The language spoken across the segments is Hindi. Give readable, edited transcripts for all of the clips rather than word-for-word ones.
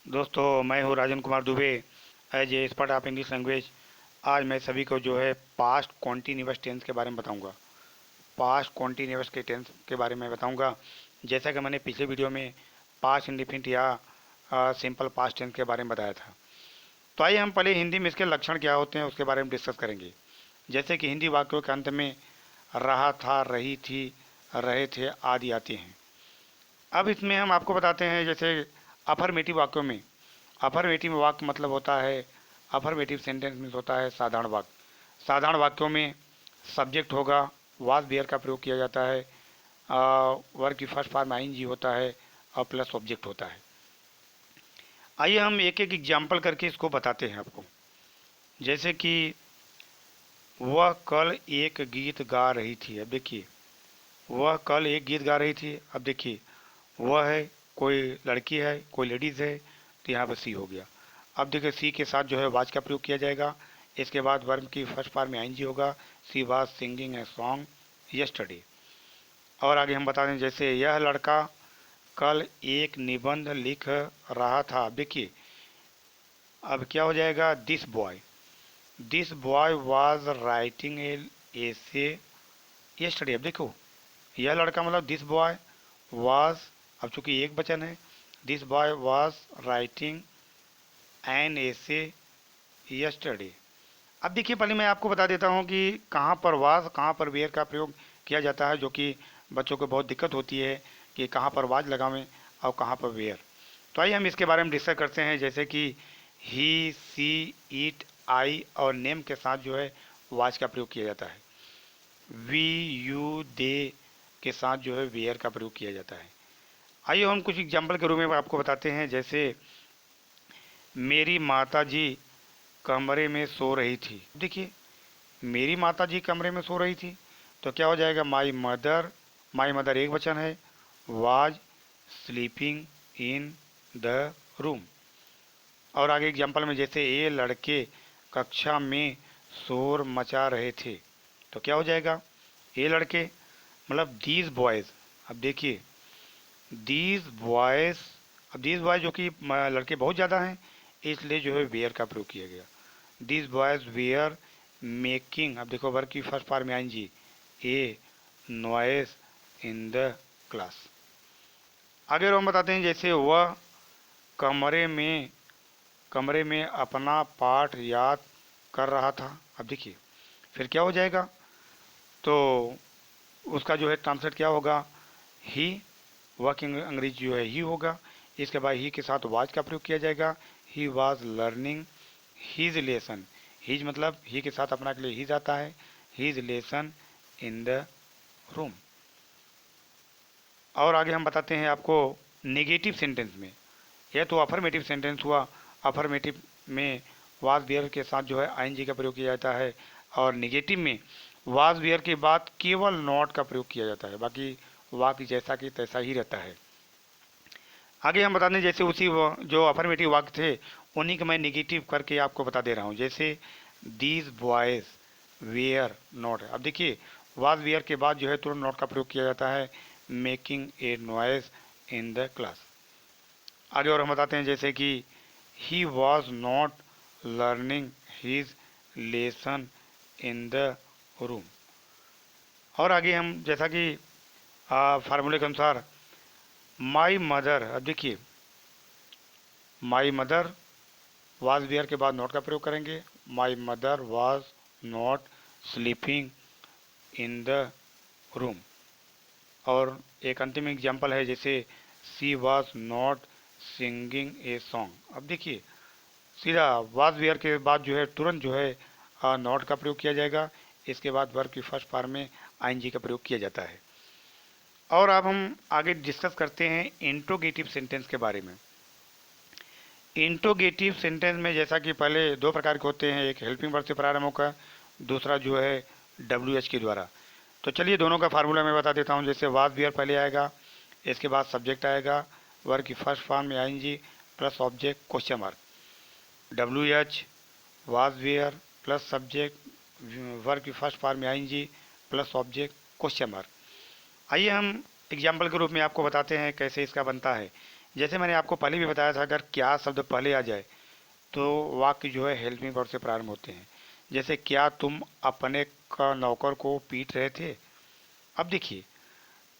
दोस्तों, मैं हूँ Rajan Kumar Dubey. As a expert of English language. आज मैं सभी को जो है पास्ट कॉन्टीन्यूअस टेंस के बारे में बताऊंगा। पास्ट कॉन्टीन्यूअस के टेंस के बारे में बताऊंगा। जैसा कि मैंने पिछले वीडियो में पास्ट इंडिफिनिट या सिंपल पास्ट टेंस के बारे में बताया था। तो आइए हम पहले हिंदी में इसके लक्षण क्या होते हैं उसके बारे में डिस्कस करेंगे। जैसे कि हिंदी वाक्यों के अंत में रहा था, रही थी, रहे थे आदि आते हैं। अब इसमें हम आपको बताते हैं, जैसे अफर्मेटिव वाक्यों में, अफर्मेटिव वाक्य मतलब होता है, अफर्मेटिव सेंटेंस मीन्स होता है साधारण वाक्य। साधारण वाक्यों में सब्जेक्ट होगा, वाज बियर का प्रयोग किया जाता है, वर्ब की फर्स्ट फॉर्म आईएनजी होता है और प्लस ऑब्जेक्ट होता है। आइए हम एक एक एग्जाम्पल करके इसको बताते हैं आपको। जैसे कि वह कल एक गीत गा रही थी। अब देखिए, वह कल एक गीत गा रही थी। अब देखिए, वह है, कोई लड़की है, कोई लेडीज़ है, तो यहाँ पर सी हो गया। अब देखिए, सी के साथ जो है वाज का प्रयोग किया जाएगा। इसके बाद वर्ब की फर्स्ट फॉर्म में आईएनजी होगा। She was singing a song yesterday. और आगे हम बता दें, जैसे यह लड़का कल एक निबंध लिख रहा था। अब देखिए, अब क्या हो जाएगा, this boy was writing a essay yesterday. अब देखो, यह लड़का मतलब दिस बॉय वाज, अब चूंकि एक वचन है, this boy was writing an essay yesterday. अब देखिए, पहले मैं आपको बता देता हूँ कि कहाँ पर वाज, कहाँ पर वेयर का प्रयोग किया जाता है, जो कि बच्चों को बहुत दिक्कत होती है कि कहाँ पर वाज लगावें और कहाँ पर वेयर। तो आइए हम इसके बारे में डिस्कस करते हैं। जैसे कि ही, सी, इट, आई और नेम के साथ जो है वाज का प्रयोग किया जाता है। वी, यू, दे के साथ जो है वेयर का प्रयोग किया जाता है। आइए हम कुछ एग्जाम्पल के रूप में आपको बताते हैं। जैसे मेरी माता जी कमरे में सो रही थी। देखिए, मेरी माता जी कमरे में सो रही थी, तो क्या हो जाएगा, माई मदर एक वचन है, was sleeping in the room. और आगे एग्जाम्पल में, जैसे ये लड़के कक्षा में शोर मचा रहे थे, तो क्या हो जाएगा, ये लड़के मतलब दीज बॉयज़। अब देखिए, दीज बॉयज़, अब दीज बॉयज़ जो कि लड़के बहुत ज़्यादा हैं, इसलिए जो है वेयर का प्रयोग किया गया। दीज बॉयज़ वेयर मेकिंग, अब देखो वर्ब की फर्स्ट फॉर्म में आएंगी, ए नॉइस इन द क्लास। आगे और हम बताते हैं, जैसे वह कमरे में कमरे में अपना पाठ याद कर रहा था। अब देखिए, फिर क्या हो जाएगा, तो उसका जो है ट्रांसलेट क्या होगा, ही, वह की अंग्रेजी जो है ही होगा। इसके बाद ही के साथ वाज का प्रयोग किया जाएगा। He was learning his lesson. His मतलब ही के साथ अपना के लिए हीज आता है, his lesson in the room. और आगे हम बताते हैं आपको नेगेटिव सेंटेंस में। यह तो अफर्मेटिव सेंटेंस हुआ। अफर्मेटिव में वाज वेयर के साथ जो है आईएनजी का प्रयोग किया जाता है, और नेगेटिव में वाज वेयर के बाद केवल नॉट का प्रयोग किया जाता है, बाकी वाक्य जैसा कि तैसा ही रहता है। आगे हम बता दें, जैसे उसी जो अफर्मेटिव वाक्य थे उन्हीं का मैं निगेटिव करके आपको बता दे रहा हूँ। जैसे दीज बॉयज वेयर नॉट। अब देखिए, वाज वेयर के बाद जो है तुरंत नॉट का प्रयोग किया जाता है, making a noise in the class. आगे और हम बताते हैं, जैसे कि he was not learning his lesson in the room. और आगे हम जैसा कि फार्मूले के अनुसार माई मदर, अब देखिए, माई मदर वाज वेयर के बाद नॉट का प्रयोग करेंगे। My mother was not sleeping in the room. और एक अंतिम एग्जाम्पल है, जैसे she was not singing a song. अब देखिए, सीधा वाज वेयर के बाद जो है तुरंत जो है नॉट का प्रयोग किया जाएगा। इसके बाद वर्ब की फर्स्ट फॉर्म में आईएनजी का प्रयोग किया जाता है। और अब हम आगे डिस्कस करते हैं इंट्रोगेटिव सेंटेंस के बारे में। इंट्रोगेटिव सेंटेंस में जैसा कि पहले दो प्रकार के होते हैं, एक हेल्पिंग वर्ब से प्रारंभ होकर, दूसरा जो है डब्ल्यू एच के द्वारा। तो चलिए दोनों का फार्मूला मैं बता देता हूँ। जैसे वाज वेयर पहले आएगा, इसके बाद सब्जेक्ट आएगा, वर्ब की फर्स्ट फॉर्म में ING plus object question mark. W H was were plus subject, verb की फर्स्ट फॉर्म में ING plus object question mark. आइए हम एग्जाम्पल के रूप में आपको बताते हैं कैसे इसका बनता है। जैसे मैंने आपको पहले भी बताया था, अगर क्या शब्द पहले आ जाए तो वाक्य जो है हेल्पिंग वर्ब से प्रारंभ होते हैं। जैसे क्या तुम अपने का नौकर को पीट रहे थे। अब देखिए,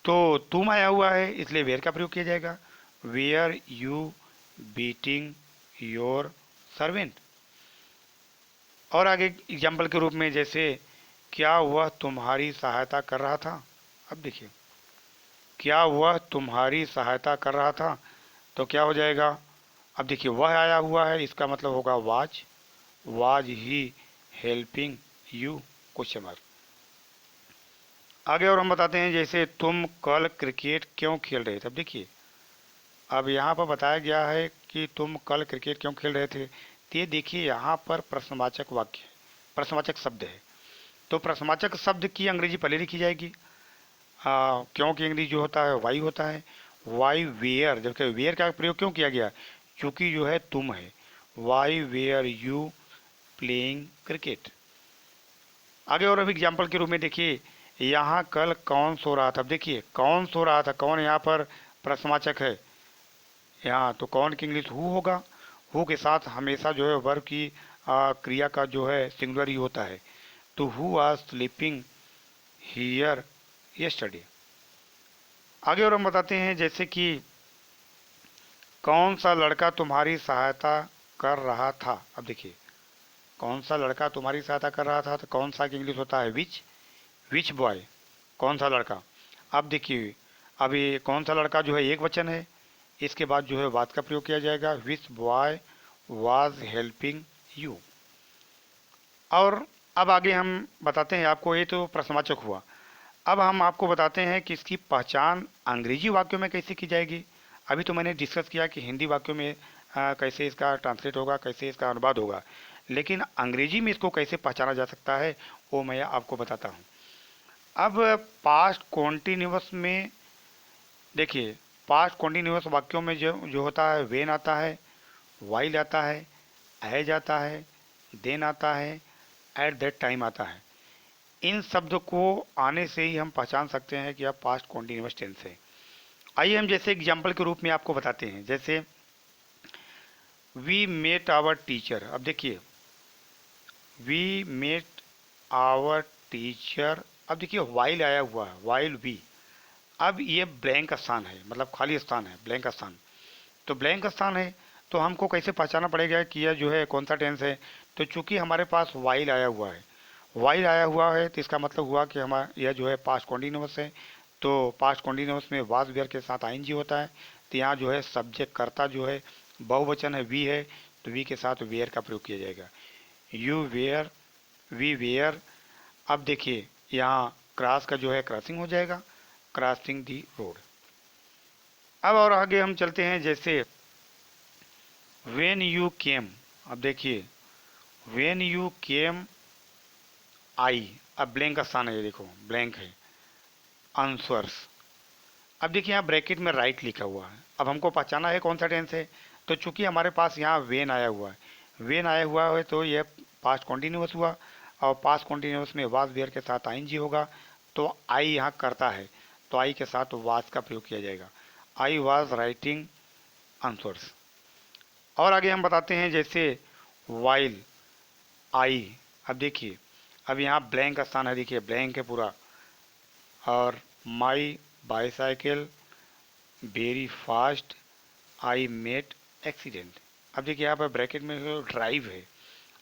तो तुम आया हुआ है इसलिए वेयर का प्रयोग किया जाएगा। Were you beating your servant. और आगे एग्जाम्पल के रूप में, जैसे क्या वह तुम्हारी सहायता कर रहा था। अब देखिए, क्या वह तुम्हारी सहायता कर रहा था, तो क्या हो जाएगा। अब देखिए, वह आया हुआ है, इसका मतलब होगा was he helping you, question mark. आगे और हम बताते हैं, जैसे तुम कल क्रिकेट क्यों खेल रहे थे। अब देखिए, अब यहाँ पर बताया गया है कि तुम कल क्रिकेट क्यों खेल रहे थे। तो ये देखिए, यहाँ पर प्रश्नवाचक वाक्य है, प्रश्नवाचक शब्द है। तो प्रश्नवाचक शब्द की अंग्रेजी पहले लिखी जाएगी। क्योंकि अंग्रेजी जो होता है वाई होता है। वाई वेयर, जबकि वेयर का प्रयोग क्यों किया गया, क्योंकि जो है तुम है। Why were you playing cricket. आगे और अभी एग्जाम्पल के रूप में देखिए, यहाँ कल कौन सो रहा था। अब देखिए, कौन सो रहा था, कौन यहाँ पर प्रश्नवाचक है। यहाँ तो कौन की इंग्लिश हु होगा। हु के साथ हमेशा जो है वर्ब की क्रिया का जो है सिंगुलर ही होता है। तो who are sleeping here yesterday. आगे और हम बताते हैं, जैसे कि कौन सा लड़का तुम्हारी सहायता कर रहा था। अब देखिए, कौन सा लड़का तुम्हारी सहायता कर रहा था, तो कौन सा की इंग्लिश होता है विच बॉय, कौन सा लड़का। अब देखिए, अभी कौन सा लड़का जो है एक वचन है, इसके बाद जो है वाज का प्रयोग किया जाएगा। विच बॉय वाज हेल्पिंग यू। और अब आगे हम बताते हैं आपको, ये तो प्रश्नवाचक हुआ। अब हम आपको बताते हैं कि इसकी पहचान अंग्रेजी वाक्यों में कैसे की जाएगी। अभी तो मैंने डिस्कस किया कि हिंदी वाक्यों में कैसे इसका ट्रांसलेट होगा, कैसे इसका अनुवाद होगा, लेकिन अंग्रेजी में इसको कैसे पहचाना जा सकता है वो मैं आपको बताता हूँ। अब पास्ट कॉन्टिन्यूअस में देखिए, पास्ट कॉन्टिन्यूअस वाक्यों में जो जो होता है, वेन आता है, वाइल आता है, एज आता है, देन आता है, एट दैट टाइम आता है। इन शब्द को आने से ही हम पहचान सकते हैं कि आप पास्ट कॉन्टिन्यूअस टेंस है। आइए हम जैसे एग्जाम्पल के रूप में आपको बताते हैं, जैसे वी मेट आवर टीचर। अब देखिए, वी मेट आवर टीचर। अब देखिए, वाइल आया हुआ है, वाइल वी। अब ये ब्लैंक स्थान है, मतलब खाली स्थान है, ब्लैंक स्थान। तो ब्लैंक स्थान है, तो हमको कैसे पहचानना पड़ेगा कि यह जो है कौन सा टेंस है। तो चूंकि हमारे पास वाइल आया हुआ है, वाइल आया हुआ है, तो इसका मतलब हुआ कि हमारा यह जो है पास्ट कॉन्टिन्यूअस है। तो पास्ट कॉन्टिन्यूअस में वाज वेयर के साथ आईएनजी होता है। तो यहाँ जो है सब्जेक्ट कर्ता जो है बहुवचन है, वी है, तो वी के साथ वेयर का प्रयोग किया जाएगा। You were, we were. अब देखिए, यहाँ क्रॉस का जो है क्रॉसिंग हो जाएगा, क्रॉसिंग दी रोड। अब और आगे हम चलते हैं, जैसे वेन यू केम। अब देखिए, वेन यू केम आई। अब ब्लैंक का स्थान है, ये देखो ब्लैंक है, आंसर्स। अब देखिए, यहाँ ब्रैकेट में राइट लिखा हुआ है। अब हमको पहचाना है कौन सा टेंस है। तो चूंकि हमारे पास यहाँ वेन आया हुआ है, वेन आया हुआ है, तो यह पास्ट कॉन्टिन्यूअस हुआ। और पास्ट कॉन्टिन्यूअस में वाज वेयर के साथ आईएनजी होगा। तो आई यहाँ करता है, तो आई के साथ वाज का प्रयोग किया जाएगा। I was writing answers. और आगे हम बताते हैं, जैसे वाइल आई। अब देखिए, अब यहाँ ब्लैंक का स्थान है, देखिए ब्लैंक है पूरा। और my bicycle very fast I met accident. अब देखिए, यहाँ पर ब्रैकेट में ड्राइव है।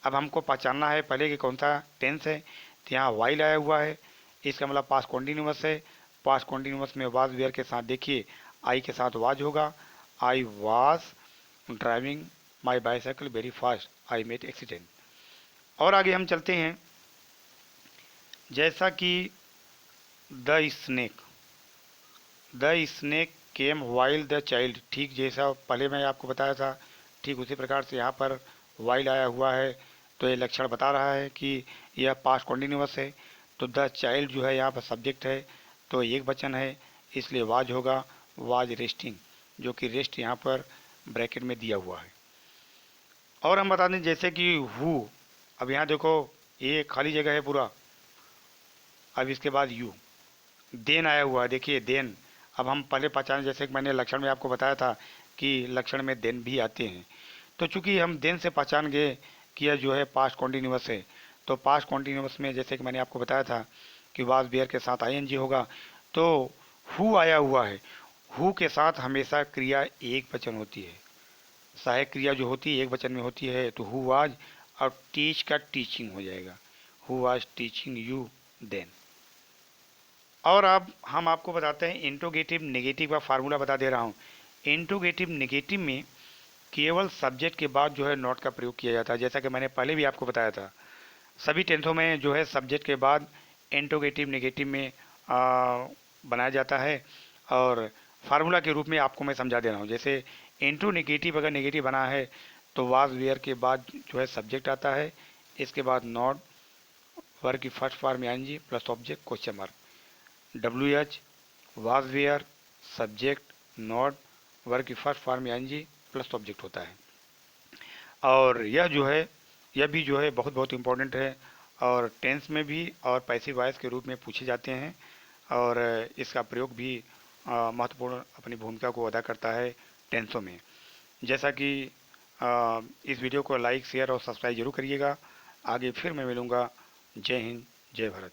अब हमको पहचानना है पहले कि कौन सा टेंस है। तो यहाँ वाइल आया हुआ है, इसका मतलब पास्ट कॉन्टिन्यूअस है। पास्ट कॉन्टिन्यूअस में वाज वेयर के साथ देखिए आई के साथ वाज होगा। I was driving my bicycle very fast I met accident. और आगे हम चलते हैं, जैसा कि the snake came while the child. ठीक जैसा पहले मैं आपको बताया था, ठीक उसी प्रकार से यहाँ पर वाइल आया हुआ है। तो ये लक्षण बता रहा है कि यह पास्ट कॉन्टिन्यूअस है। तो द चाइल्ड जो है यहाँ पर सब्जेक्ट है, तो एक वचन है, इसलिए वाज होगा, वाज रेस्टिंग, जो कि रेस्ट यहाँ पर ब्रैकेट में दिया हुआ है। और हम बता दें, जैसे कि हु। अब यहाँ देखो, ये खाली जगह है पूरा। अब इसके बाद यू, देन आया हुआ है, देखिए देन। अब हम पहले पहचाने, जैसे कि मैंने लक्षण में आपको बताया था कि लक्षण में देन भी आते हैं। तो चूंकि हम देन से पहचान गए कि यह जो है पास्ट कॉन्टिन्यूअस है, तो पास्ट कॉन्टिन्यूअस में जैसे कि मैंने आपको बताया था कि वाज वेयर के साथ आईएनजी होगा, तो हु आया हुआ है, हु के साथ हमेशा क्रिया एक वचन होती है। सहायक क्रिया जो होती है एक वचन में होती है, तो हु वाज और टीच का टीचिंग हो जाएगा, who was teaching you then. और अब हम आपको बताते हैं इंट्रोगेटिव नेगेटिव का फार्मूला बता दे रहा हूँ। इंट्रोगेटिव नेगेटिव में केवल सब्जेक्ट के बाद जो है नॉट का प्रयोग किया जाता है, जैसा कि मैंने पहले भी आपको बताया था। सभी टेंसों में जो है सब्जेक्ट के बाद इंट्रोगेटिव नेगेटिव में बनाया जाता है। और फार्मूला के रूप में आपको मैं समझा दे रहा हूँ। जैसे इंट्रो नेगेटिव अगर नेगेटिव बना है तो वाज वेयर के बाद जो है सब्जेक्ट आता है, इसके बाद नॉट, वर्ग की फर्स्ट फॉर्म में आएंगे plus object question mark, W H was were subject not, verb की फर्स्ट फॉर्म में आएंगे प्लस ऑब्जेक्ट होता है। और यह भी जो है बहुत बहुत इम्पोर्टेंट है, और टेंस में भी और पैसिव वॉइस के रूप में पूछे जाते हैं। और इसका प्रयोग भी महत्वपूर्ण अपनी भूमिका को अदा करता है टेंसों में। जैसा कि इस वीडियो को लाइक शेयर और सब्सक्राइब जरूर करिएगा। आगे फिर मैं मिलूँगा। जय हिंद, जय भारत।